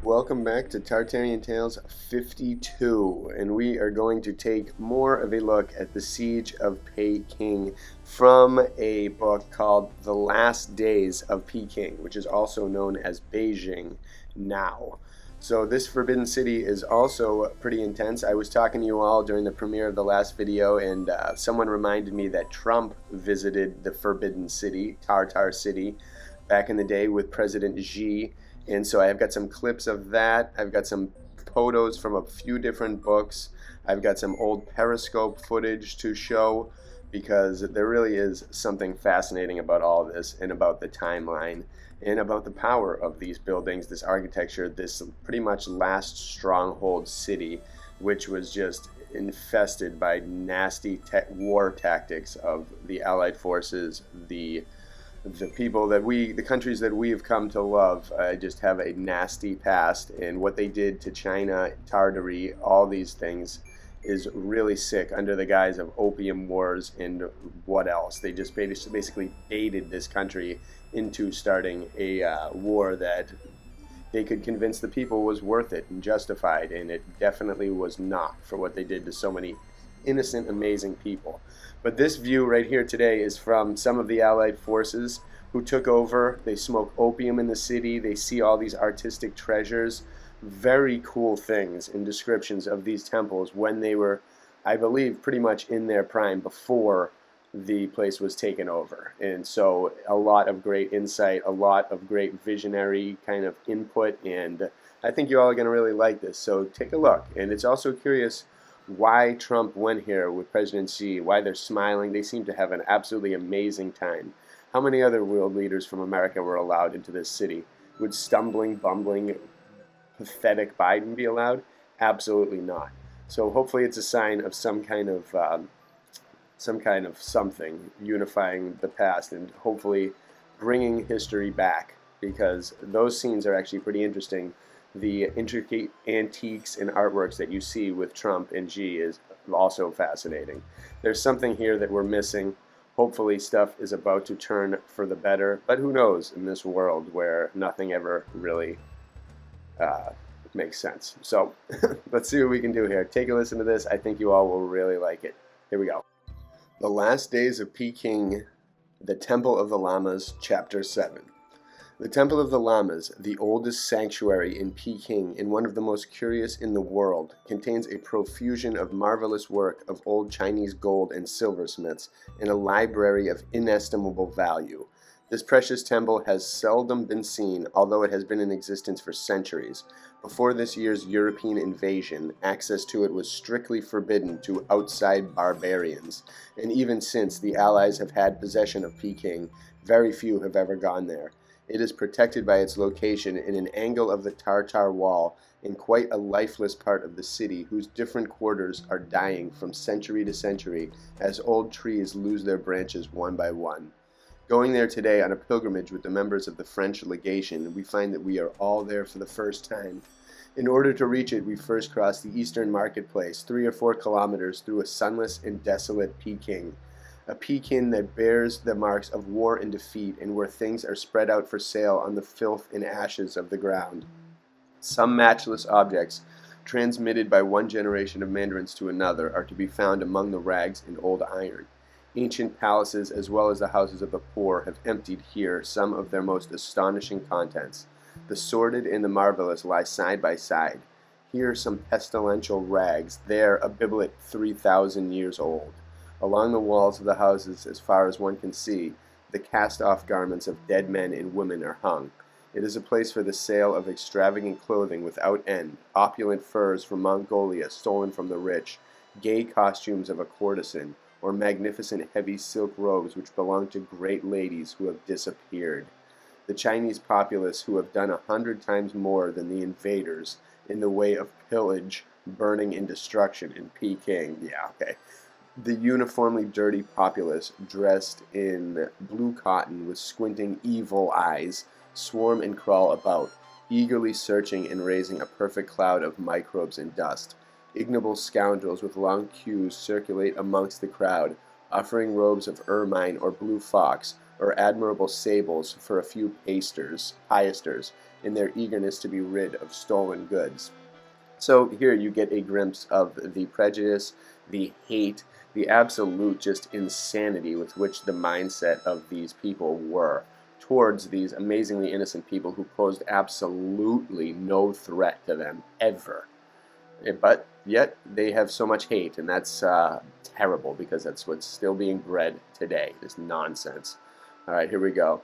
Welcome back to Tartarian Tales 52, and we are going to take more of a look at the Siege of Peking from a book called The Last Days of Peking, which is also known as Beijing Now. So this Forbidden City is also pretty intense. I was talking to you all during the premiere of the last video, and someone reminded me that Trump visited the Forbidden City, Tartar City, back in the day with President Xi. And so I've got some clips of that. I've got some photos from a few different books. I've got some old Periscope footage to show because there really is something fascinating about all this and about the timeline and about the power of these buildings, this architecture, this pretty much last stronghold city, which was just infested by nasty war tactics of the Allied forces, the people that the countries that we have come to love just have a nasty past, and what they did to China, Tartary, all these things is really sick under the guise of opium wars and what else. They just basically baited this country into starting a war that they could convince the people was worth it and justified, and it definitely was not for what they did to so many innocent, amazing people. But this view right here today is from some of the Allied forces who took over. They smoke opium in the city. They see all these artistic treasures. Very cool things and descriptions of these temples when they were, I believe, pretty much in their prime before the place was taken over. And so a lot of great insight, a lot of great visionary kind of input, and I think you all are going to really like this. So take a look. And it's also curious why Trump went here with President Xi, why they're smiling. They seem to have an absolutely amazing time. How many other world leaders from America were allowed into this city? Would stumbling, bumbling, pathetic Biden be allowed? Absolutely not. So hopefully it's a sign of some kind of something unifying the past and hopefully bringing history back, because those scenes are actually pretty interesting. The intricate antiques and artworks that you see with Trump and Xi is also fascinating. There's something here that we're missing. Hopefully stuff is about to turn for the better, but who knows in this world where nothing ever really makes sense. So let's see what we can do here. Take a listen to this. I think you all will really like it. Here we go. The Last Days of Peking, The Temple of the Lamas, Chapter 7. The Temple of the Lamas, the oldest sanctuary in Peking and one of the most curious in the world, contains a profusion of marvelous work of old Chinese gold and silversmiths and a library of inestimable value. This precious temple has seldom been seen, although it has been in existence for centuries. Before this year's European invasion, access to it was strictly forbidden to outside barbarians, and even since the Allies have had possession of Peking, very few have ever gone there. It is protected by its location in an angle of the Tartar wall in quite a lifeless part of the city whose different quarters are dying from century to century as old trees lose their branches one by one. Going there today on a pilgrimage with the members of the French legation, we find that we are all there for the first time. In order to reach it, we first cross the eastern marketplace, 3 or 4 kilometers through a sunless and desolate Peking. A Peking that bears the marks of war and defeat, and where things are spread out for sale on the filth and ashes of the ground. Some matchless objects, transmitted by one generation of mandarins to another, are to be found among the rags and old iron. Ancient palaces, as well as the houses of the poor, have emptied here some of their most astonishing contents. The sordid and the marvelous lie side by side. Here some pestilential rags, there a biblet 3,000 years old. Along the walls of the houses, as far as one can see, the cast-off garments of dead men and women are hung. It is a place for the sale of extravagant clothing without end, opulent furs from Mongolia stolen from the rich, gay costumes of a courtesan, or magnificent heavy silk robes which belong to great ladies who have disappeared. The Chinese populace, who have done 100 times more than the invaders in the way of pillage, burning, and destruction in Peking. Yeah, okay. The uniformly dirty populace, dressed in blue cotton with squinting evil eyes, swarm and crawl about, eagerly searching and raising a perfect cloud of microbes and dust. Ignoble scoundrels with long queues circulate amongst the crowd, offering robes of ermine or blue fox, or admirable sables for a few piasters, in their eagerness to be rid of stolen goods. So here you get a glimpse of the prejudice, the hate, the absolute just insanity with which the mindset of these people were towards these amazingly innocent people who posed absolutely no threat to them ever. But yet they have so much hate, and that's terrible, because that's what's still being bred today, this nonsense. All right, here we go.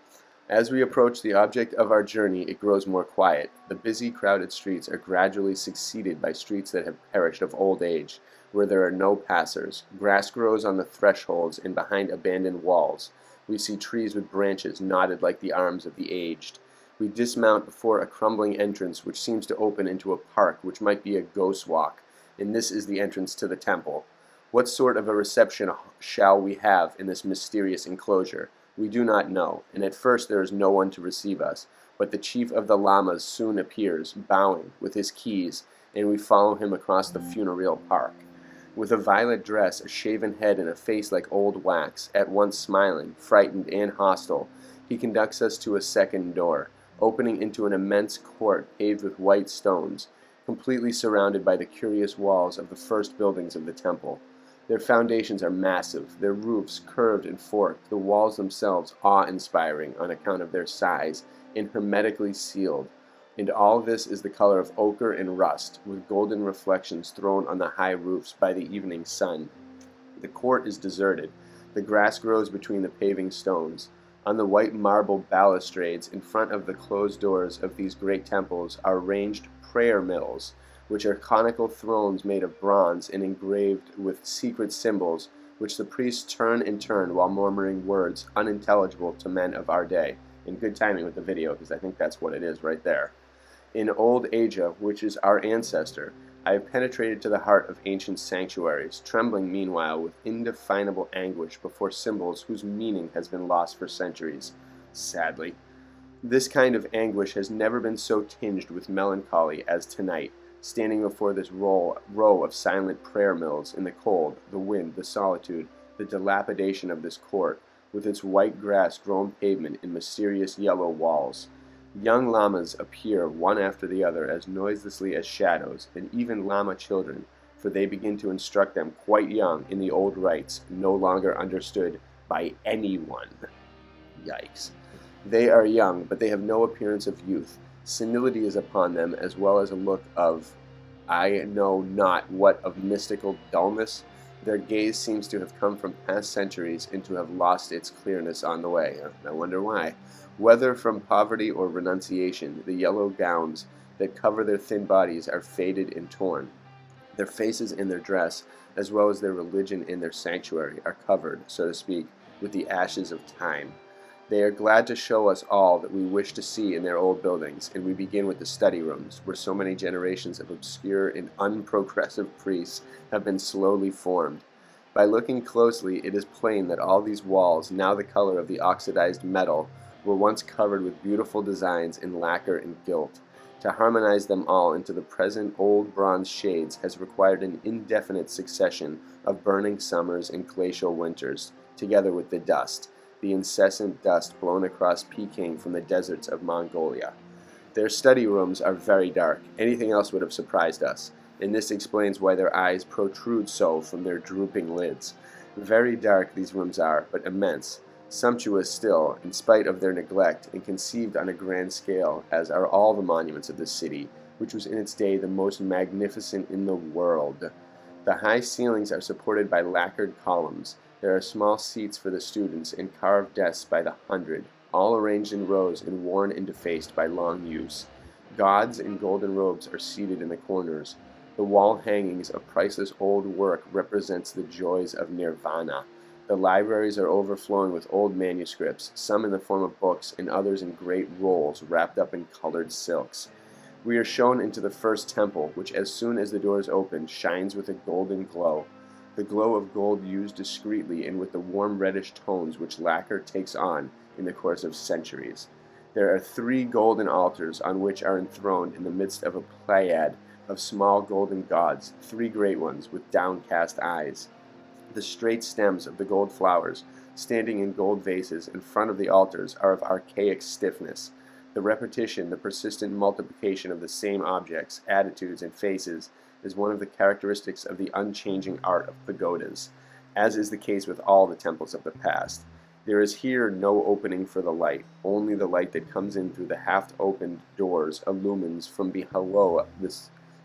As we approach the object of our journey, it grows more quiet. The busy, crowded streets are gradually succeeded by streets that have perished of old age, where there are no passers. Grass grows on the thresholds and behind abandoned walls. We see trees with branches knotted like the arms of the aged. We dismount before a crumbling entrance which seems to open into a park which might be a ghost walk, and this is the entrance to the temple. What sort of a reception shall we have in this mysterious enclosure? We do not know, and at first there is no one to receive us, but the chief of the lamas soon appears, bowing, with his keys, and we follow him across the funereal park. With a violet dress, a shaven head, and a face like old wax, at once smiling, frightened, and hostile, he conducts us to a second door, opening into an immense court paved with white stones, completely surrounded by the curious walls of the first buildings of the temple. Their foundations are massive, their roofs curved and forked, the walls themselves awe-inspiring on account of their size, and hermetically sealed. And all this is the color of ochre and rust, with golden reflections thrown on the high roofs by the evening sun. The court is deserted. The grass grows between the paving stones. On the white marble balustrades in front of the closed doors of these great temples are ranged prayer mills, which are conical thrones made of bronze and engraved with secret symbols, which the priests turn and turn while murmuring words unintelligible to men of our day. In good timing with the video, because I think that's what it is right there. In old Asia, which is our ancestor, I have penetrated to the heart of ancient sanctuaries, trembling meanwhile with indefinable anguish before symbols whose meaning has been lost for centuries. Sadly, this kind of anguish has never been so tinged with melancholy as tonight, standing before this row of silent prayer mills in the cold, the wind, the solitude, the dilapidation of this court, with its white grass-grown pavement and mysterious yellow walls. Young lamas appear one after the other as noiselessly as shadows, and even lama children, for they begin to instruct them quite young in the old rites, no longer understood by anyone. Yikes. They are young, but they have no appearance of youth. Senility is upon them, as well as a look of, I know not what, of mystical dullness. Their gaze seems to have come from past centuries and to have lost its clearness on the way. I wonder why. Whether from poverty or renunciation, the yellow gowns that cover their thin bodies are faded and torn. Their faces and their dress, as well as their religion and their sanctuary, are covered, so to speak, with the ashes of time. They are glad to show us all that we wish to see in their old buildings, and we begin with the study rooms, where so many generations of obscure and unprogressive priests have been slowly formed. By looking closely, it is plain that all these walls, now the color of the oxidized metal, were once covered with beautiful designs in lacquer and gilt. To harmonize them all into the present old bronze shades has required an indefinite succession of burning summers and glacial winters, together with the dust, the incessant dust blown across Peking from the deserts of Mongolia. Their study rooms are very dark. Anything else would have surprised us, and this explains why their eyes protrude so from their drooping lids. Very dark these rooms are, but immense, sumptuous still, in spite of their neglect, and conceived on a grand scale, as are all the monuments of this city, which was in its day the most magnificent in the world. The high ceilings are supported by lacquered columns. There are small seats for the students and carved desks by the hundred, all arranged in rows and worn and defaced by long use. Gods in golden robes are seated in the corners. The wall hangings of priceless old work represents the joys of nirvana. The libraries are overflowing with old manuscripts, some in the form of books and others in great rolls wrapped up in colored silks. We are shown into the first temple, which as soon as the doors open shines with a golden glow. The glow of gold used discreetly and with the warm reddish tones which lacquer takes on in the course of centuries. There are 3 golden altars on which are enthroned in the midst of a pleiad of small golden gods, 3 great ones with downcast eyes. The straight stems of the gold flowers, standing in gold vases in front of the altars, are of archaic stiffness. The repetition, the persistent multiplication of the same objects, attitudes, and faces is one of the characteristics of the unchanging art of pagodas, as is the case with all the temples of the past. There is here no opening for the light, only the light that comes in through the half-opened doors illumines from below the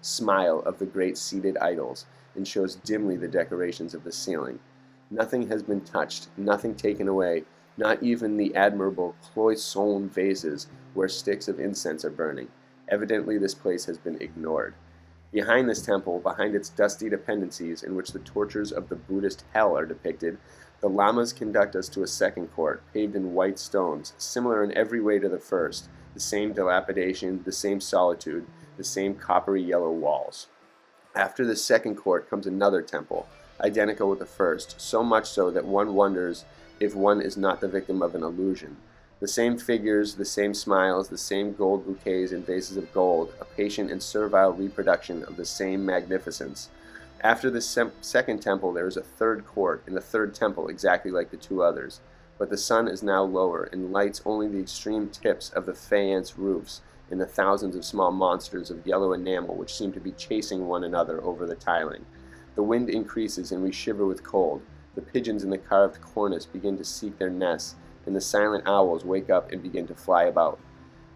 smile of the great seated idols, and shows dimly the decorations of the ceiling. Nothing has been touched, nothing taken away, not even the admirable cloisonne vases where sticks of incense are burning. Evidently this place has been ignored. Behind this temple, behind its dusty dependencies in which the tortures of the Buddhist hell are depicted, the lamas conduct us to a second court, paved in white stones, similar in every way to the first, the same dilapidation, the same solitude, the same coppery yellow walls. After this second court comes another temple, identical with the first, so much so that one wonders if one is not the victim of an illusion. The same figures, the same smiles, the same gold bouquets and vases of gold, a patient and servile reproduction of the same magnificence. After the second temple there is a third court and a third temple exactly like the two others, but the sun is now lower and lights only the extreme tips of the faience roofs and the thousands of small monsters of yellow enamel which seem to be chasing one another over the tiling. The wind increases and we shiver with cold. The pigeons in the carved cornice begin to seek their nests, and the silent owls wake up and begin to fly about.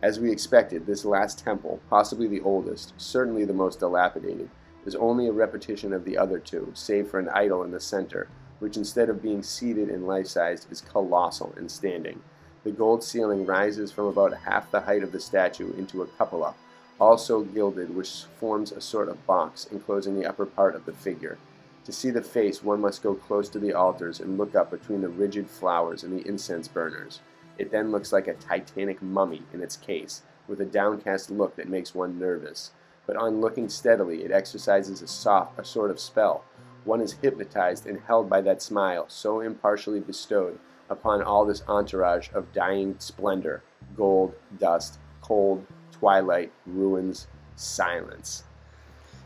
As we expected, this last temple, possibly the oldest, certainly the most dilapidated, is only a repetition of the other two, save for an idol in the center, which instead of being seated and life-sized is colossal and standing. The gold ceiling rises from about half the height of the statue into a cupola, also gilded, which forms a sort of box enclosing the upper part of the figure. To see the face, one must go close to the altars and look up between the rigid flowers and the incense burners. It then looks like a titanic mummy in its case, with a downcast look that makes one nervous. But on looking steadily, it exercises a sort of spell. One is hypnotized and held by that smile, so impartially bestowed upon all this entourage of dying splendor, gold, dust, cold, twilight, ruins, silence.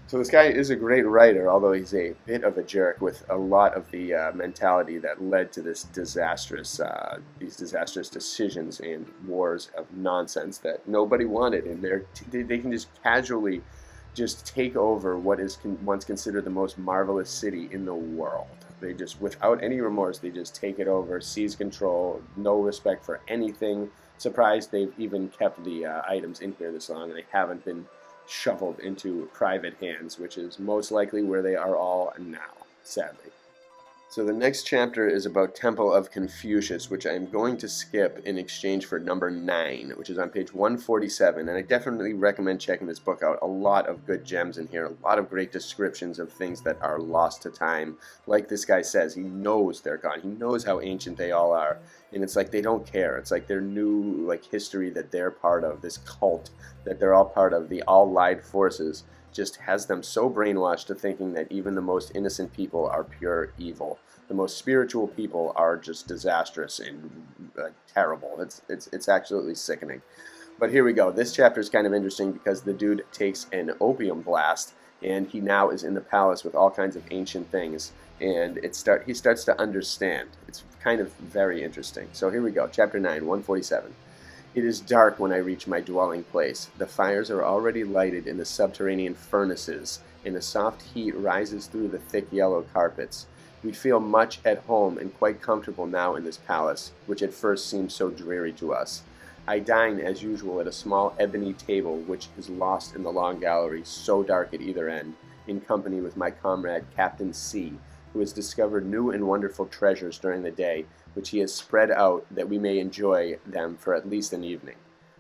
So this guy is a great writer, although he's a bit of a jerk with a lot of the mentality that led to this these disastrous decisions and wars of nonsense that nobody wanted, and they can just casually just take over what is once considered the most marvelous city in the world. They just, without any remorse, they just take it over, seize control, no respect for anything. Surprised they've even kept the items in here this long, and they haven't been shoveled into private hands, which is most likely where they are all now, sadly. So the next chapter is about Temple of Confucius, which I'm going to skip in exchange for number 9, which is on page 147, and I definitely recommend checking this book out. A lot of good gems in here, a lot of great descriptions of things that are lost to time. Like this guy says, he knows they're gone. He knows how ancient they all are, and it's like they don't care. It's like their new history that they're part of, this cult that they're all part of, the Allied Forces, just has them so brainwashed to thinking that even the most innocent people are pure evil. The most spiritual people are just disastrous and terrible. It's absolutely sickening. But here we go. This chapter is kind of interesting because the dude takes an opium blast, and he now is in the palace with all kinds of ancient things, and he starts to understand. It's kind of very interesting. So here we go. Chapter 9, 147. It is dark when I reach my dwelling place. The fires are already lighted in the subterranean furnaces, and a soft heat rises through the thick yellow carpets. We feel much at home and quite comfortable now in this palace, which at first seemed so dreary to us. I dine, as usual, at a small ebony table which is lost in the long gallery, so dark at either end, in company with my comrade Captain C, who has discovered new and wonderful treasures during the day, which he has spread out that we may enjoy them for at least an evening.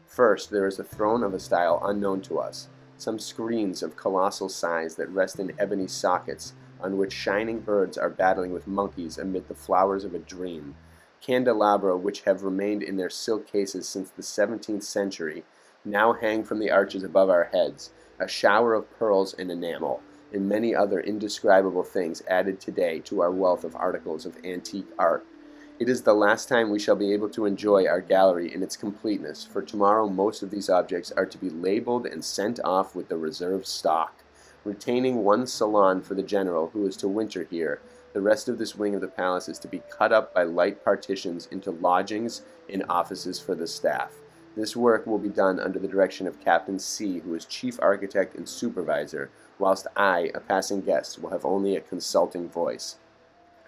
First, there is a throne of a style unknown to us, some screens of colossal size that rest in ebony sockets, on which shining birds are battling with monkeys amid the flowers of a dream, candelabra which have remained in their silk cases since the 17th century, now hang from the arches above our heads, a shower of pearls and enamel, and many other indescribable things added today to our wealth of articles of antique art. It is the last time we shall be able to enjoy our gallery in its completeness, for tomorrow most of these objects are to be labeled and sent off with the reserve stock. Retaining one salon for the general who is to winter here, the rest of this wing of the palace is to be cut up by light partitions into lodgings and offices for the staff. This work will be done under the direction of Captain C, who is chief architect and supervisor, whilst I, a passing guest, will have only a consulting voice.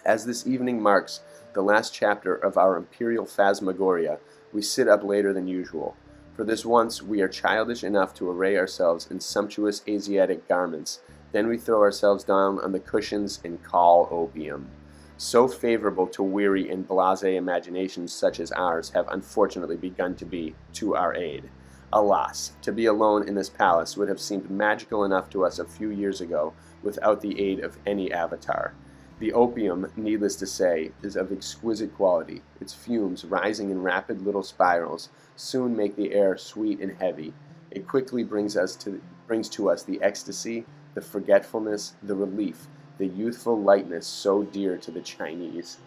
As this evening marks the last chapter of our imperial phantasmagoria, we sit up later than usual. For this once we are childish enough to array ourselves in sumptuous Asiatic garments. Then we throw ourselves down on the cushions and call opium. So favorable to weary and blasé imaginations such as ours have unfortunately begun to be to our aid. Alas, to be alone in this palace would have seemed magical enough to us a few years ago without the aid of any avatar. The opium, needless to say, is of exquisite quality. Its fumes, rising in rapid little spirals, soon make the air sweet and heavy. It quickly brings to us the ecstasy, the forgetfulness, the relief, the youthful lightness so dear to the Chinese.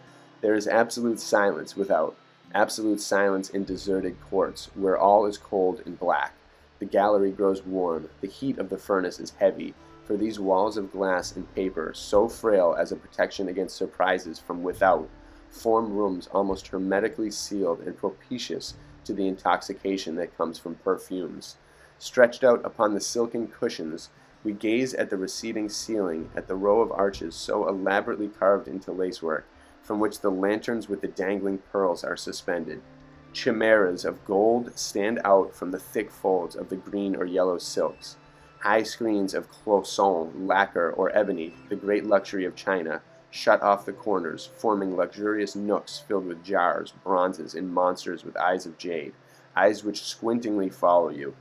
There is absolute silence without, absolute silence in deserted courts, where all is cold and black. The gallery grows warm, the heat of the furnace is heavy, for these walls of glass and paper, so frail as a protection against surprises from without, form rooms almost hermetically sealed and propitious to the intoxication that comes from perfumes. Stretched out upon the silken cushions, we gaze at the receding ceiling, at the row of arches so elaborately carved into lacework, from which the lanterns with the dangling pearls are suspended. Chimeras of gold stand out from the thick folds of the green or yellow silks. High screens of cloisonne, lacquer, or ebony, the great luxury of China, shut off the corners, forming luxurious nooks filled with jars, bronzes, and monsters with eyes of jade, eyes which squintingly follow you.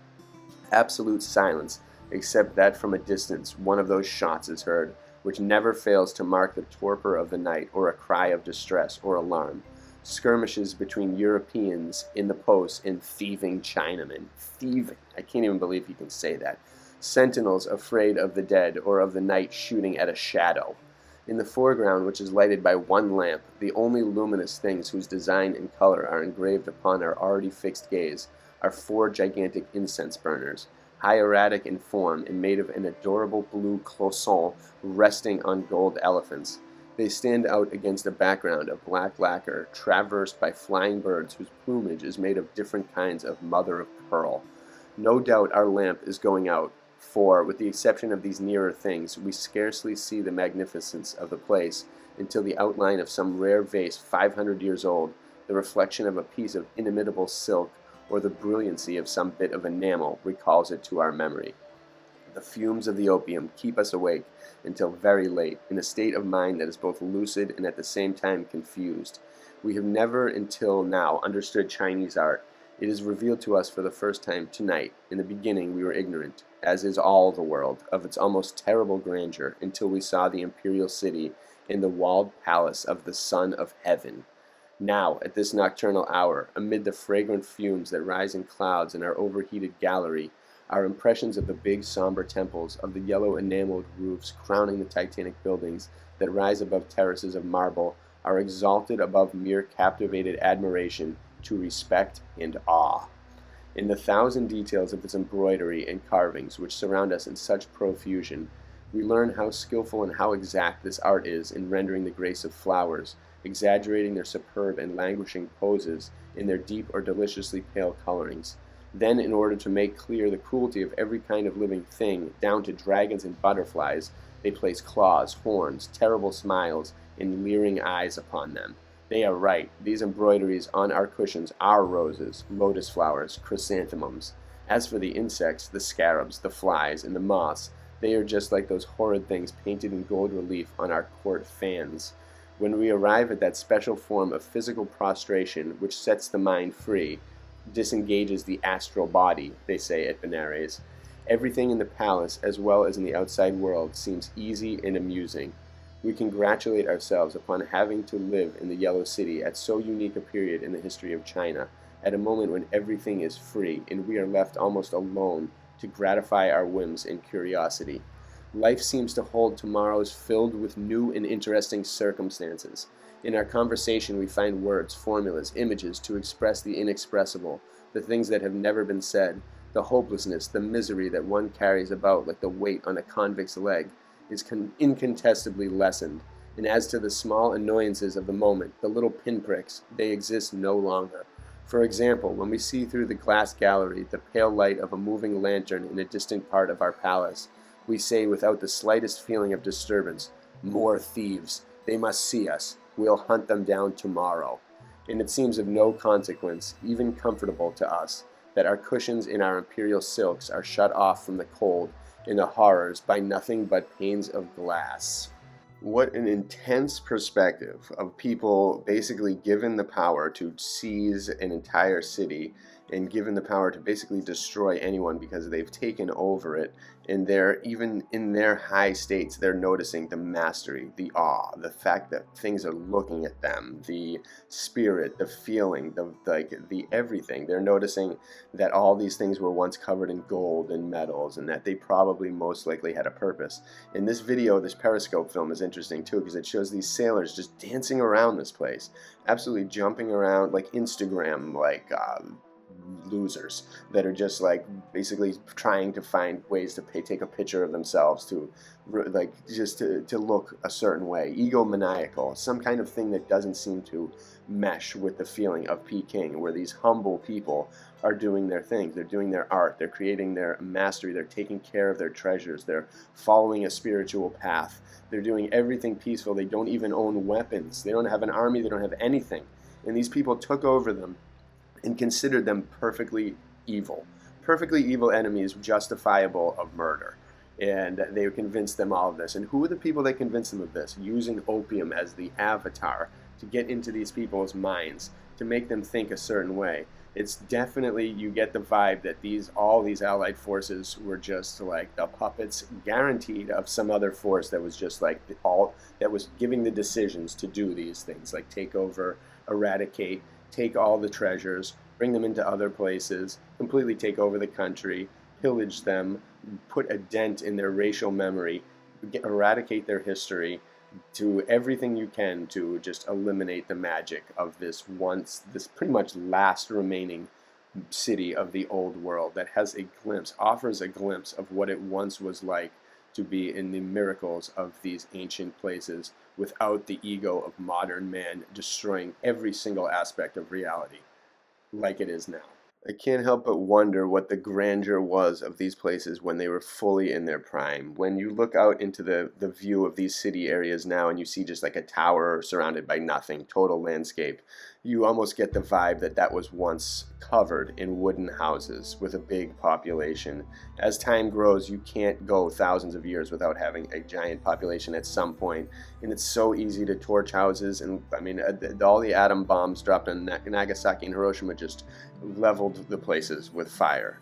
Absolute silence, except that from a distance one of those shots is heard, which never fails to mark the torpor of the night, or a cry of distress or alarm. Skirmishes between Europeans in the post and thieving Chinamen. Thieving! I can't even believe he can say that. Sentinels afraid of the dead or of the night shooting at a shadow. In the foreground, which is lighted by one lamp, the only luminous things whose design and color are engraved upon our already fixed gaze, are 4 gigantic incense burners, hieratic in form and made of an adorable blue cloisonne resting on gold elephants. They stand out against a background of black lacquer, traversed by flying birds whose plumage is made of different kinds of mother of pearl. No doubt our lamp is going out, for, with the exception of these nearer things, we scarcely see the magnificence of the place until the outline of some rare vase 500 years old, the reflection of a piece of inimitable silk, or the brilliancy of some bit of enamel recalls it to our memory. The fumes of the opium keep us awake until very late, in a state of mind that is both lucid and at the same time confused. We have never until now understood Chinese art. It is revealed to us for the first time tonight. In the beginning we were ignorant, as is all the world, of its almost terrible grandeur, until we saw the imperial city in the walled palace of the Son of Heaven. Now, at this nocturnal hour, amid the fragrant fumes that rise in clouds in our overheated gallery, our impressions of the big somber temples, of the yellow enameled roofs crowning the titanic buildings that rise above terraces of marble, are exalted above mere captivated admiration to respect and awe. In the thousand details of its embroidery and carvings which surround us in such profusion, we learn how skillful and how exact this art is in rendering the grace of flowers, exaggerating their superb and languishing poses in their deep or deliciously pale colorings. Then, in order to make clear the cruelty of every kind of living thing, down to dragons and butterflies, they place claws, horns, terrible smiles, and leering eyes upon them. They are right. These embroideries on our cushions are roses, lotus flowers, chrysanthemums. As for the insects, the scarabs, the flies, and the moths, they are just like those horrid things painted in gold relief on our court fans. When we arrive at that special form of physical prostration which sets the mind free, disengages the astral body, they say at Benares, everything in the palace as well as in the outside world seems easy and amusing. We congratulate ourselves upon having to live in the Yellow City at so unique a period in the history of China, at a moment when everything is free and we are left almost alone to gratify our whims and curiosity. Life seems to hold tomorrows filled with new and interesting circumstances. In our conversation we find words, formulas, images to express the inexpressible, the things that have never been said, the hopelessness, the misery that one carries about like the weight on a convict's leg, is incontestably lessened, and as to the small annoyances of the moment, the little pinpricks, they exist no longer. For example, when we see through the glass gallery the pale light of a moving lantern in a distant part of our palace, we say without the slightest feeling of disturbance, "More thieves! They must see us. We'll hunt them down tomorrow." And it seems of no consequence, even comfortable to us, that our cushions in our imperial silks are shut off from the cold and the horrors by nothing but panes of glass. What an intense perspective of people basically given the power to seize an entire city and given the power to basically destroy anyone because they've taken over it, and they're even in their high states they're noticing the mastery, the awe, the fact that things are looking at them, the spirit, the feeling, the everything. They're noticing that all these things were once covered in gold and metals, and that they probably most likely had a purpose. In this video, this periscope film is interesting too, because it shows these sailors just dancing around this place, absolutely jumping around like Instagram, losers that are just like basically trying to find ways to take a picture of themselves to to look a certain way, egomaniacal, some kind of thing that doesn't seem to mesh with the feeling of Peking, where these humble people are doing their things, they're doing their art, they're creating their mastery, they're taking care of their treasures, they're following a spiritual path, they're doing everything peaceful, they don't even own weapons, they don't have an army, they don't have anything, and these people took over them and considered them perfectly evil enemies, justifiable of murder. And they convinced them all of this. And who are the people that convinced them of this? Using opium as the avatar to get into these people's minds, to make them think a certain way. It's definitely, you get the vibe that all these allied forces were just like the puppets, guaranteed, of some other force that was just like that was giving the decisions to do these things, like take over, eradicate, take all the treasures, bring them into other places, completely take over the country, pillage them, put a dent in their racial memory, eradicate their history, do everything you can to just eliminate the magic of this pretty much last remaining city of the old world that offers a glimpse of what it once was like to be in the miracles of these ancient places without the ego of modern man destroying every single aspect of reality like it is now. I can't help but wonder what the grandeur was of these places when they were fully in their prime. When you look out into the view of these city areas now and you see just like a tower surrounded by nothing, total landscape, you almost get the vibe that that was once covered in wooden houses with a big population. As time grows, you can't go thousands of years without having a giant population at some point, and it's so easy to torch houses. And I mean, all the atom bombs dropped in Nagasaki and Hiroshima just leveled the places with fire.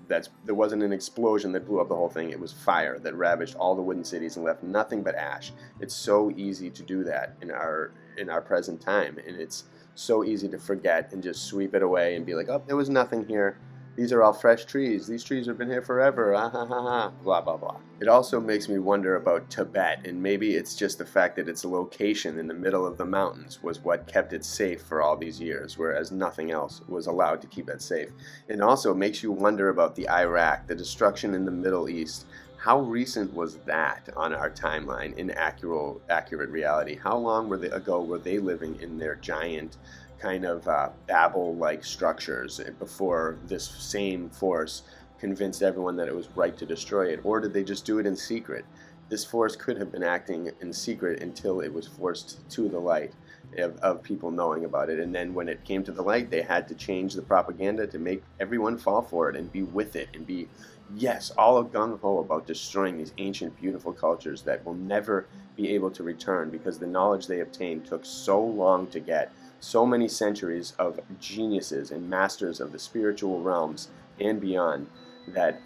There wasn't an explosion that blew up the whole thing. It was fire that ravaged all the wooden cities and left nothing but ash. It's so easy to do that in our present time, and it's so easy to forget and just sweep it away and be like, oh, there was nothing here. These are all fresh trees. These trees have been here forever. Ah, ha, ha, ha. Blah, blah, blah. It also makes me wonder about Tibet, and maybe it's just the fact that its location in the middle of the mountains was what kept it safe for all these years, whereas nothing else was allowed to keep it safe. And also makes you wonder about the Iraq, the destruction in the Middle East. How recent was that on our timeline in accurate reality? How long ago were they living in their giant kind of Babel-like structures before this same force convinced everyone that it was right to destroy it? Or did they just do it in secret? This force could have been acting in secret until it was forced to the light of people knowing about it. And then when it came to the light, they had to change the propaganda to make everyone fall for it and be with it and be, yes, all gung-ho about destroying these ancient, beautiful cultures that will never be able to return because the knowledge they obtained took so long to get, so many centuries of geniuses and masters of the spiritual realms and beyond, that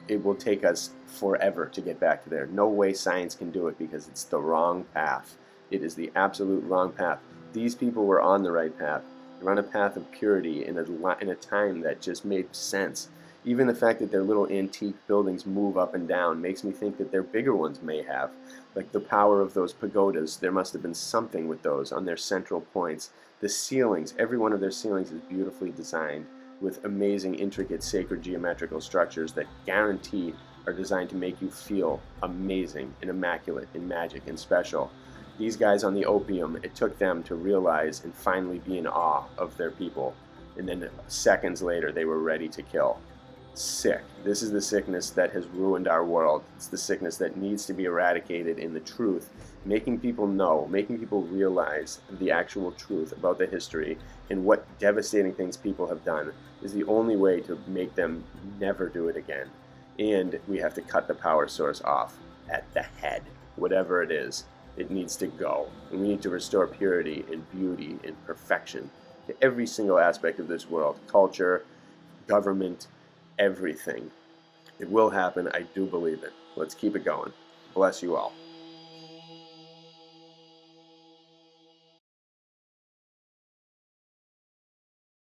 it will take us forever to get back to there. No way science can do it because it's the wrong path. It is the absolute wrong path. These people were on the right path. They were on a path of purity in a time that just made sense. Even the fact that their little antique buildings move up and down makes me think that their bigger ones may have. Like the power of those pagodas, there must have been something with those on their central points. The ceilings, every one of their ceilings is beautifully designed with amazing, intricate, sacred geometrical structures that guaranteed are designed to make you feel amazing and immaculate and magic and special. These guys on the Opium, it took them to realize and finally be in awe of their people. and then seconds later they were ready to kill. Sick. This is the sickness that has ruined our world. It's the sickness that needs to be eradicated in the truth, making people know, making people realize the actual truth about the history and what devastating things people have done is the only way to make them never do it again. And we have to cut the power source off at the head. Whatever it is, it needs to go. And we need to restore purity and beauty and perfection to every single aspect of this world. Culture, government, everything. It will happen. I do believe it. Let's keep it going. Bless you all.